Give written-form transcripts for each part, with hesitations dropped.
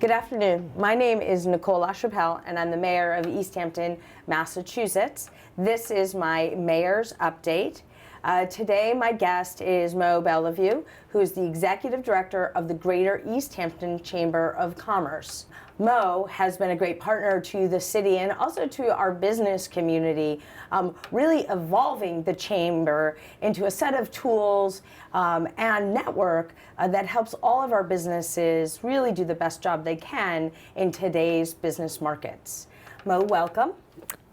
Good afternoon. My name is Nicole LaChapelle, and I'm the mayor of Easthampton, Massachusetts. This is my mayor's update. Today, my guest is Moe Belliveau, who is the executive director of the Greater Easthampton Chamber of Commerce. Moe has been a great partner to the city and also to our business community, really evolving the chamber into a set of tools and network that helps all of our businesses really do the best job they can in today's business markets. Moe, welcome.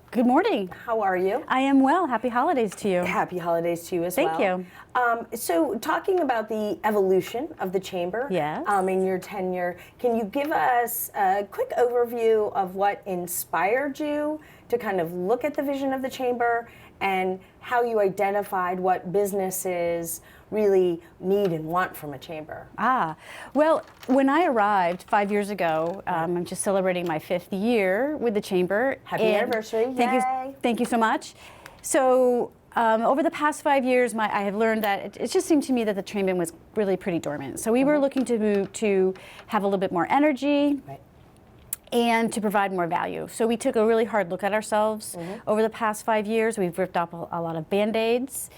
Good morning. How are you? I am well. Happy holidays to you. Happy holidays to you as well. Thank you. So talking about the evolution of the chamber Yes. In your tenure, can you give us a quick overview of what inspired you to kind of look at the vision of the chamber and how you identified what businesses really need and want from a chamber? Well, when I arrived 5 years ago, I'm just celebrating my 5th year with the chamber. Happy anniversary. Thank you so much. So over the past 5 years, I have learned that it just seemed to me that the chamber was really pretty dormant. So we were looking to have a little bit more energy. Right. And to provide more value. So we took a really hard look at ourselves over the past 5 years. We've ripped off a lot of Band-Aids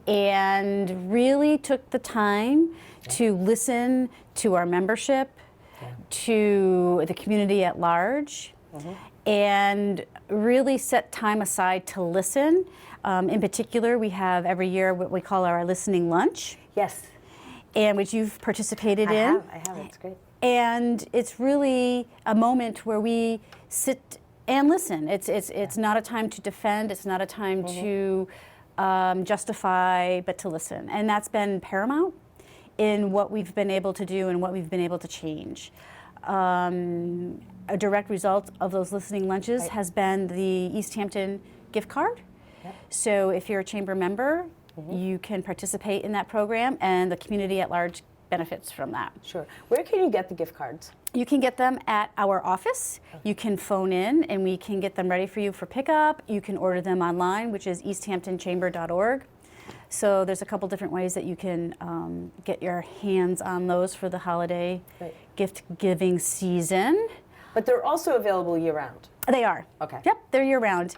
and really took the time to listen to our membership, to the community at large, and really set time aside to listen. In particular, we have every year what we call our listening lunch. Yes. And which you've participated in. I have. It's great. And it's really a moment where we sit and listen. It's not a time to defend. It's not a time to justify, but to listen. And that's been paramount in what we've been able to do and what we've been able to change. A direct result of those listening lunches has been the Easthampton gift card. Yep. So if you're a chamber member, you can participate in that program, and the community at large benefits from that. Sure. Where can you get the gift cards? You can get them at our office. You can phone in and we can get them ready for you for pickup. You can order them online, which is easthamptonchamber.org. So there's a couple different ways that you can get your hands on those for the holiday gift giving season. But they're also available year-round. They are. Okay. Yep, they're year-round.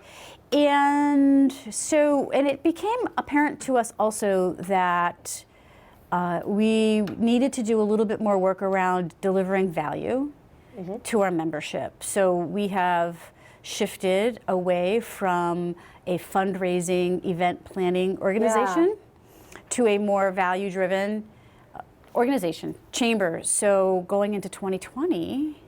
And so, and it became apparent to us also that we needed to do a little bit more work around delivering value to our membership. So we have shifted away from a fundraising event planning organization to a more value-driven organization, chamber. So going into 2020,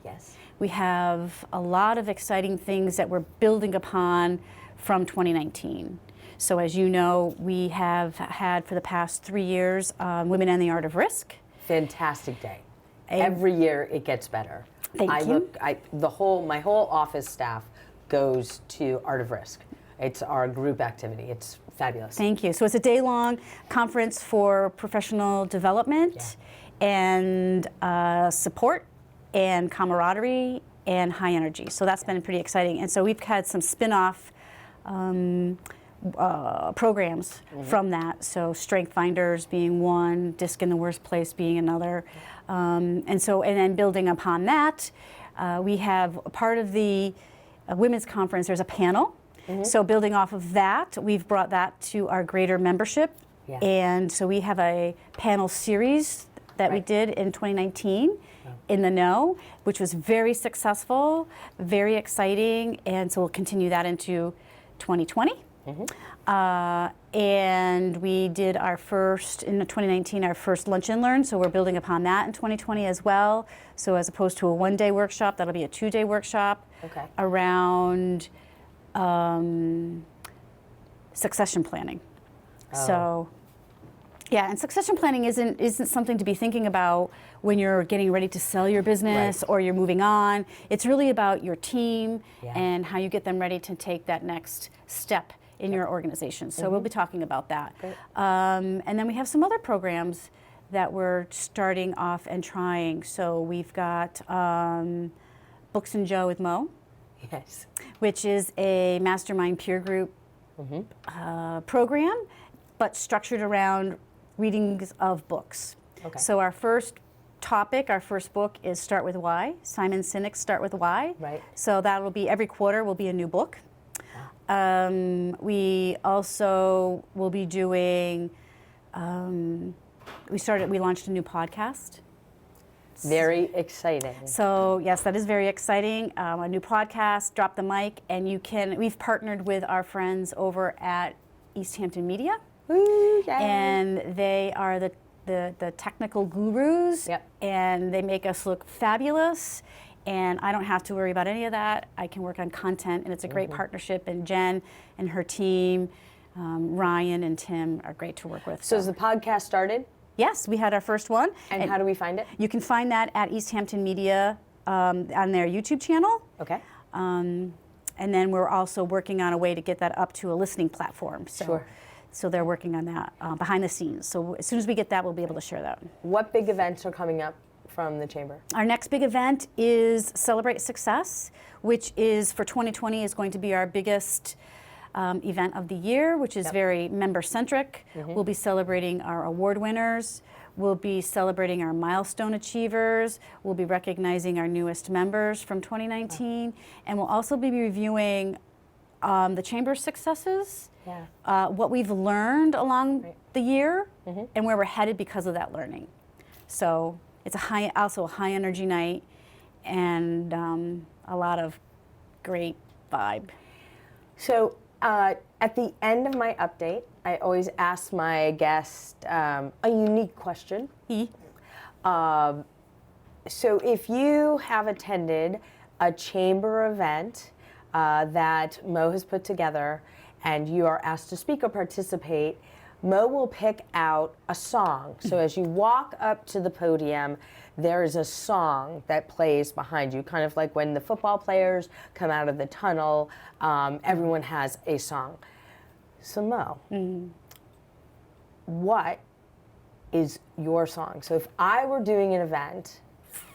we have a lot of exciting things that we're building upon from 2019. So as you know, we have had for the past 3 years Women and the Art of Risk. Fantastic day. Every year it gets better. Thank you. My whole office staff goes to Art of Risk. It's our group activity. It's fabulous. Thank you. So it's a day-long conference for professional development and support and camaraderie and high energy. So that's been pretty exciting. And so we've had some spin-off programs from that. So Strength Finders being one, Disc in the Worst Place being another. And then building upon that, we have a part of the women's conference, there's a panel. So building off of that, we've brought that to our greater membership. And so we have a panel series that we did in 2019 in the Know, which was very successful, very exciting. And so we'll continue that into 2020. And we did our first, in 2019, our first Lunch and Learn, so we're building upon that in 2020 as well. So as opposed to a one-day workshop, that'll be a 2-day workshop around succession planning. So, yeah, and succession planning isn't something to be thinking about when you're getting ready to sell your business or you're moving on. It's really about your team and how you get them ready to take that next step in your organization. So we'll be talking about that. And then we have some other programs that we're starting off and trying. So we've got Books and Joe with Moe, which is a mastermind peer group program, but structured around readings of books. So our first topic, our first book is Start With Why, Simon Sinek's Start With Why. Right. So that will be every quarter will be a new book. We also will be doing, we launched a new podcast. Very exciting. So yes, that is very exciting. A new podcast, Drop the Mic, and we've partnered with our friends over at Easthampton Media. Woo, yay. And they are the technical gurus, Yep. and they make us look fabulous, and I don't have to worry about any of that. I can work on content, and it's a great partnership, and Jen and her team, Ryan and Tim are great to work with. So has the podcast started? Yes, we had our first one. And how do we find it? You can find that at Easthampton Media on their YouTube channel. Okay. And then we're also working on a way to get that up to a listening platform. So, Sure. So they're working on that behind the scenes. So as soon as we get that, we'll be able to share that. What big events are coming up from the Chamber? Our next big event is Celebrate Success, which is for 2020 is going to be our biggest event of the year, which is very member-centric. We'll be celebrating our award winners. We'll be celebrating our milestone achievers. We'll be recognizing our newest members from 2019. And we'll also be reviewing the Chamber's successes, what we've learned along the year, and where we're headed because of that learning. So it's also a high energy night and a lot of great vibe. So at the end of my update, I always ask my guest a unique question. So if you have attended a Chamber event that Moe has put together and you are asked to speak or participate, Moe will pick out a song. So as you walk up to the podium, there is a song that plays behind you, kind of like when the football players come out of the tunnel, everyone has a song. So Moe, what is your song? So if I were doing an event,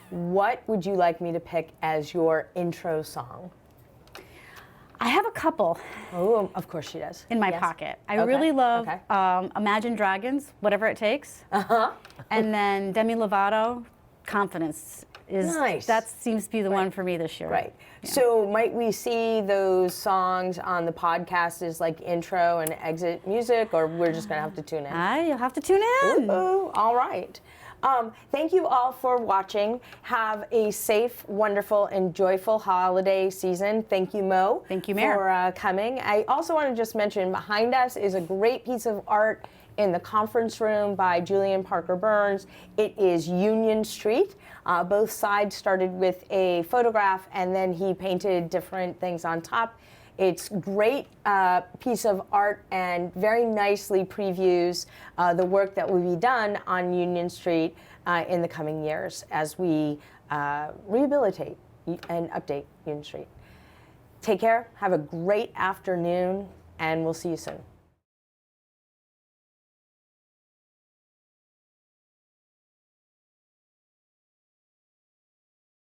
what would you like me to pick as your intro song? I have a couple. Oh, of course she does. In my pocket. I really love Imagine Dragons, Whatever It Takes. And then Demi Lovato, Confidence. Nice. That seems to be the one for me this year. Right. Yeah. So might we see those songs on the podcast as like intro and exit music, or we're just going to have to tune in? You'll have to tune in. Ooh, all right. Thank you all for watching. Have a safe, wonderful, and joyful holiday season. Thank you, Moe. Thank you, Mayor. For coming. I also want to just mention behind us is a great piece of art in the conference room by Julian Parker Burns. It is Union Street. Both sides started with a photograph and then he painted different things on top. It's great piece of art and very nicely previews the work that will be done on Union Street in the coming years as we rehabilitate and update Union Street. Take care, have a great afternoon, and we'll see you soon.